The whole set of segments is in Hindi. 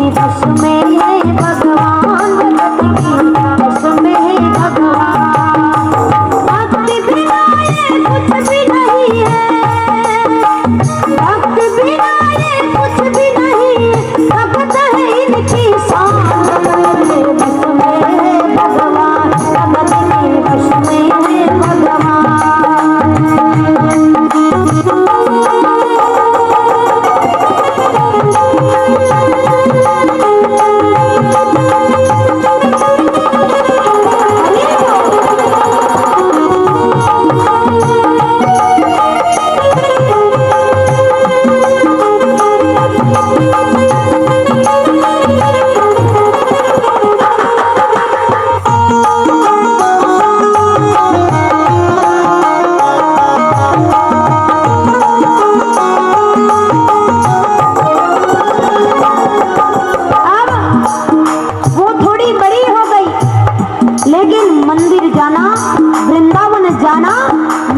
बस में है भगवान, भगत की बस में है भगवान। भक्ति बिना ये कुछ भी नहीं है, भक्ति बिना ये कुछ भी नहीं, भगत है इनकी शान। बस में है भगवान, भगत की बस में है भगवान।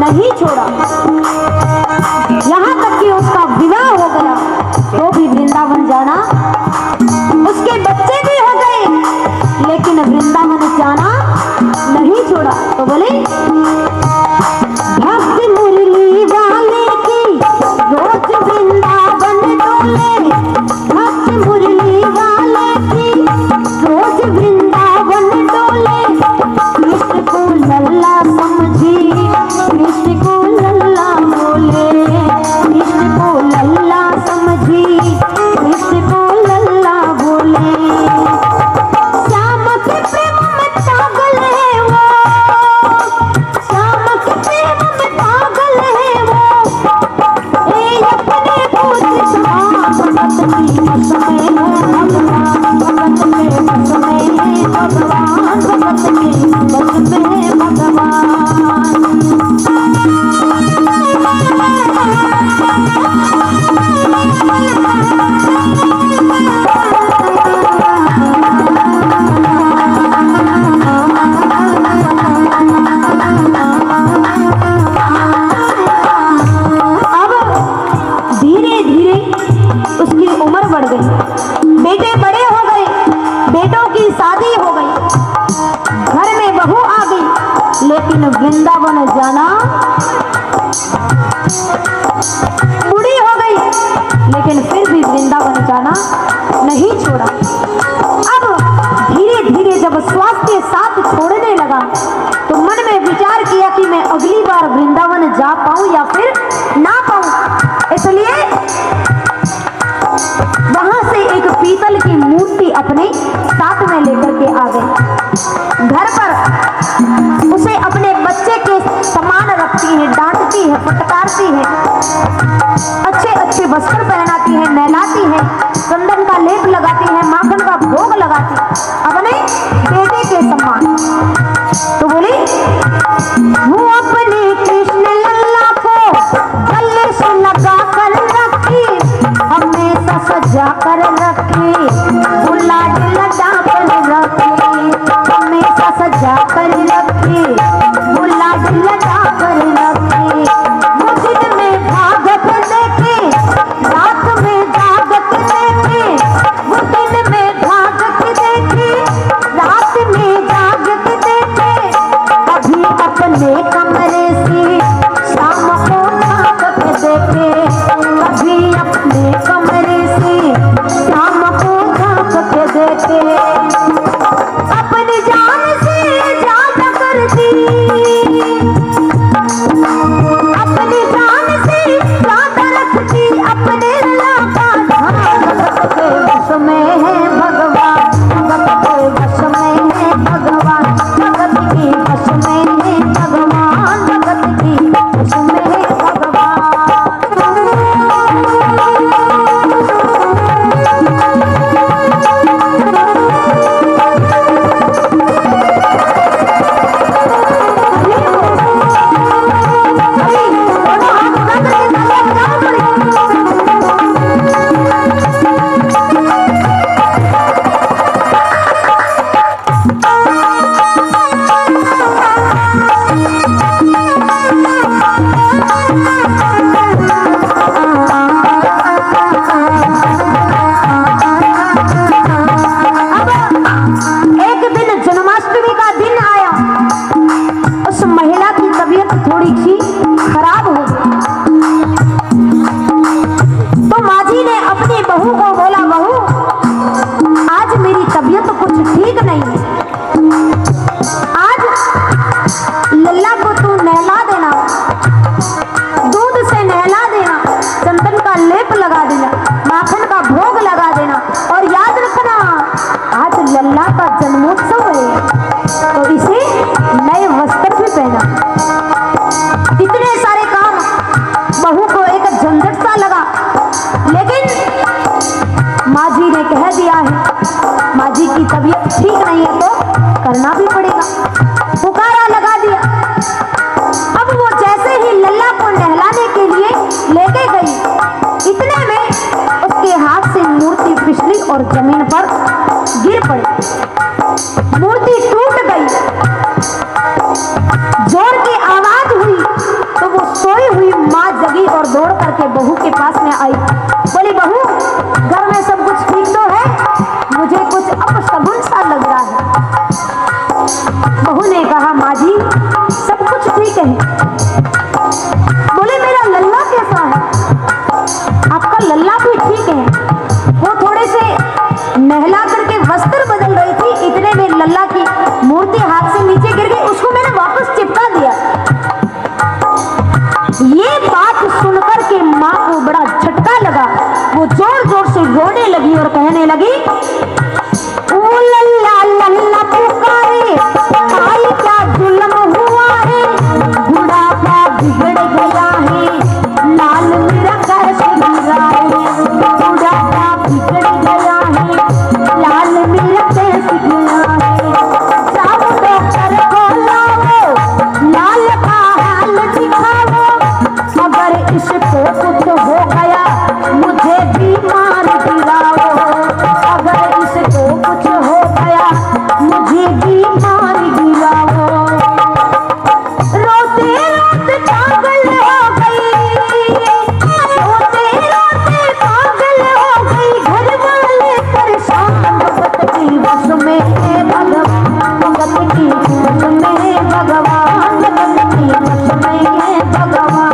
नहीं छोड़ा, यहाँ तक कि उसका विवाह हो गया तो भी वृंदावन जाना, उसके बच्चे भी हो गए लेकिन वृंदावन जाना नहीं छोड़ा। तो बोले भक्त मुरली वाले की रोज वृंदावन डोले, भक्त मुरली वाले की रोज वृंदावन डोले। कृष्ण को लल्ला समझी, कृष्ण को लल्ला बोले, कृष्ण को लल्ला समझी, कृष्ण को लल्ला बोले। श्याम के प्रेम में पागल है वो, श्याम के प्रेम में पागल है वो। ए अपने पूछ भगत की बस में है भगवान, भगत के बस में है भगवान, भगत के बस में है भगवान। अब धीरे धीरे उसकी उम्र बढ़ गई, बेटे बड़े हो गए, बेटों की शादी हो गई, घर में बहू आ गई, लेकिन वृंदावन जाना, बूढ़ी हो गई लेकिन फिर भी वृंदावन जाना नहीं छोड़ा। अब धीरे धीरे जब स्वास्थ्य साथ छोड़ने लगा तो मन में विचार किया कि मैं अगली बार वृंदावन जा पाऊं या फिर ना पाऊं। इसलिए वहां से एक पीतल की मूर्ति अपने साथ में लेकर के आ गई। घर पर उसे अपने बच्चे के समान रखती है, डांटती है, फटकारती है, अच्छे अच्छे वस्त्र पहनाती है, नहलाती है, चंदन का लेप लगाती है, माखन का भोग लगाती अपने बेटे के समान। तो बोली वो अपने कृष्ण लल्ला को गले से लगा कर रखी, हमेशा सजा कर रखी, बुला लगा कर रखी, हमेशा सजा कर रखी, बुला लगा कर रखी। वो दिन में भागत देखे, रात में जागत देखे, वो दिन में भागत देखे, रात में जागत देखे। कभी अपने कमरे से शाम को भागत देखे, कभी अपने कमरे से शाम को भागत देखे। अपनी जान से ज्यादा करती, अपनी जान से ज्यादा रखती, अपने लल्ला का ध्यान। भगत के वश में है भगवान, भगत के वश में है भगवान, भगत की वश में है भगवान, भगत की वश में है भगवान। दिया है, माँ जी की तबीयत ठीक नहीं है तो करना भी पड़ेगा। पुकारा लगा दिया। अब वो जैसे ही लल्ला को नहलाने के लिए लेके गई, इतने में उसके हाथ से मूर्ति फिसली और जमीन पर गिर पड़ी। मूर्ति टूट गई। जोर की आवाज हुई तो वो सोई हुई माँ जगी और दौड़ करके बहू के पास में आई। बोली, बहू घर में सब कुछ ठीक तो है? मुझे कुछ अपशगुन सा लग रहा है। बहू ने कहा, माँ जी सब कुछ ठीक है। बोले, मेरा लल्ला कैसा है? आपका लल्ला भी ठीक है। वो थोड़े से नहला करके वस्त्र बदल रही थी, इतने में लल्ला की मूर्ति हाथ से नीचे गिर गई। उसको मैंने वापस चिपका दिया। ये बात सुनकर के माँ को बड़ा झटका लगा। वो जोर जोर से रोने लगी और कहने लगी, ओ लल्ला लल्ला पुकारे, आई क्या जुल्म हुआ है, बुढ़ापा बिगड़ गया है, लाल मेरा कैसे गिरा है, बुढ़ापा बिगड़ गया है, लाल मेरा कैसे गिरा है, जाओ डॉक्टर को लाओ, लाल का हाल दिखाओ, अगर इसको कुछ हो गया मुझे बीमार गिराओ, अगर इसको कुछ हो गया मुझे बीमार गिराओ। रोते रोते पागल हो गई, रोते रोते पागल हो गई, घर वाले परेशान, भगत की बस में है भगवान, भगत की बस में है भगवान, भगत की बस में है भगवान।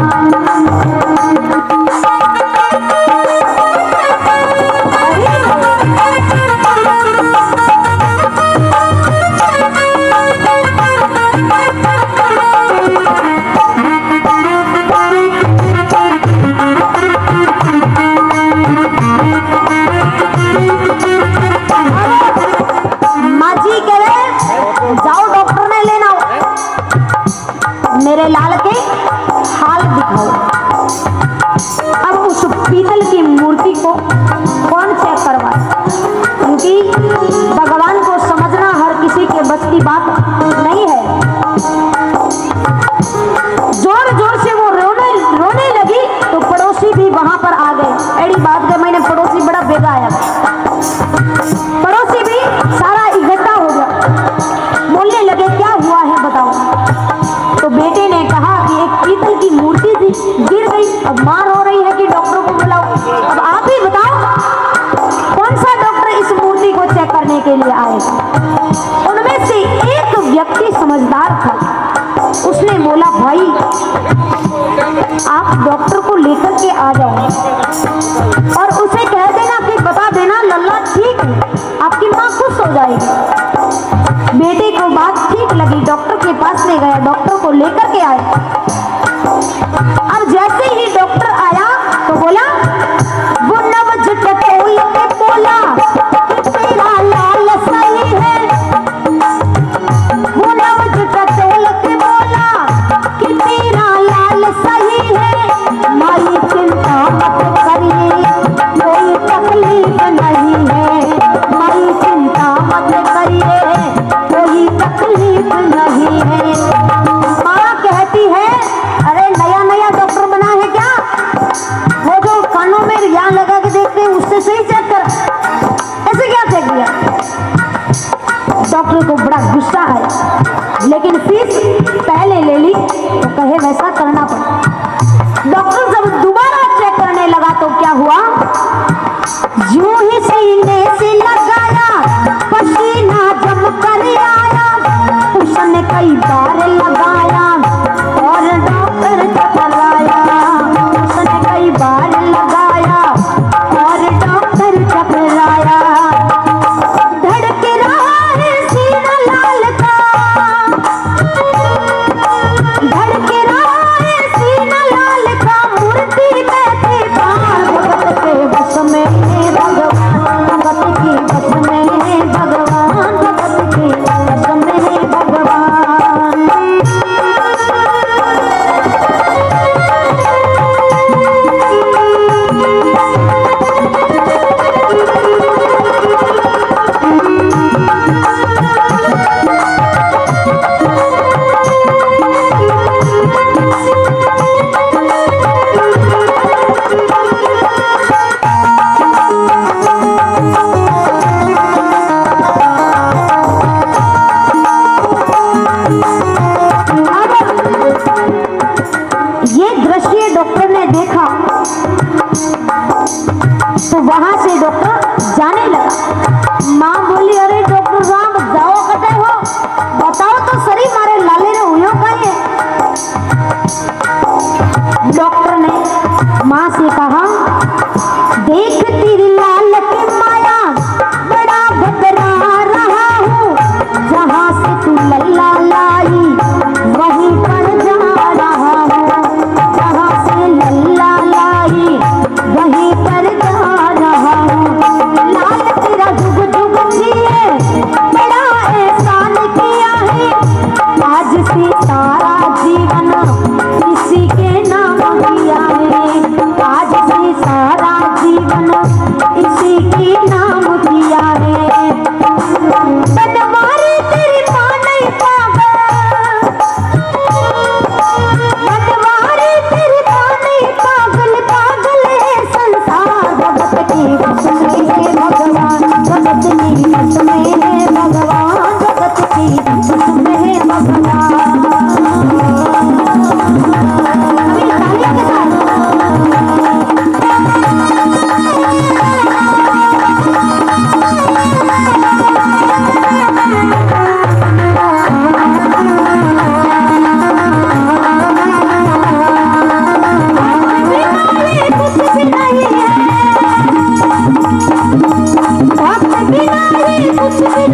माँ जी कह रहे, जाओ डॉक्टर ने लेना हो, मेरे लाल के हाल दिखाओ। अब उस पीतल की मूर्ति को कौन चेक करवाए, क्योंकि भगवान को समझना हर किसी के बस की बात नहीं है। जोर जोर से वो रोने लगी तो पड़ोसी भी वहां पर आ गए। एड़ी बात के मैंने पड़ोसी बड़ा बेगा आया, पड़ोसी भी सारा इकट्ठा हो गया। बोलने लगे, क्या हुआ है बताओ। तो बेटे ने कहा कि एक पीतल की मूर्ति थी, गिर गई, अब मार हो रही है कि डॉक्टर को बुलाओ। अब आप ही बताओ कौन सा डॉक्टर इस मूर्ति को चेक करने के लिए आएगा। उनमें से एक व्यक्ति समझदार था, उसने बोला, भाई आप डॉक्टर को लेकर के आ जाओ और उसे कह देना कि बता देना लल्ला ठीक है, आपकी माँ खुश हो जाएगी। बेटे को बात ठीक लगी, डॉक्टर के पास में गया, डॉक्टर को लेकर के आया। अब जैसे ही डॉक्टर आया तो बोला, वो नवज टटोल के बोला कि तेरा लाल सही है, वो नवज टटोल के बोला कि तेरा लाल सही है, माई चिंता मत करिए कोई तकलीफ नहीं है, माई चिंता मत करिए कोई तकलीफ नहीं है। लगा। माँ बोली अरे डॉक्टर साहब जाओ कहते हो, बताओ तो सही मारे लाले रे हुयो कहीं। डॉक्टर ने माँ से कहा देख तेरी लाल की माया बड़ा घबरा रहा हूँ, जहाँ से तू लल्ला लाई वहीं पर जा रहा हूँ, जहाँ से लल्ला लाई वहीं पर जा रहा हूँ। लाल तेरा जुग जुग जिए बड़ा एहसान किया है, आज से सारा जीवन इसी के नाम किया है, आज से सारा जीवन इसी के नाम किया है। बनवारी तेरी माँ नहीं पागल, बनवारी तेरी माँ नहीं पागल, पागल है संसार। जगत की बस में है भगवान, जगत की बस में है भगवान, जगत की बस में है भगवान। कुछ भी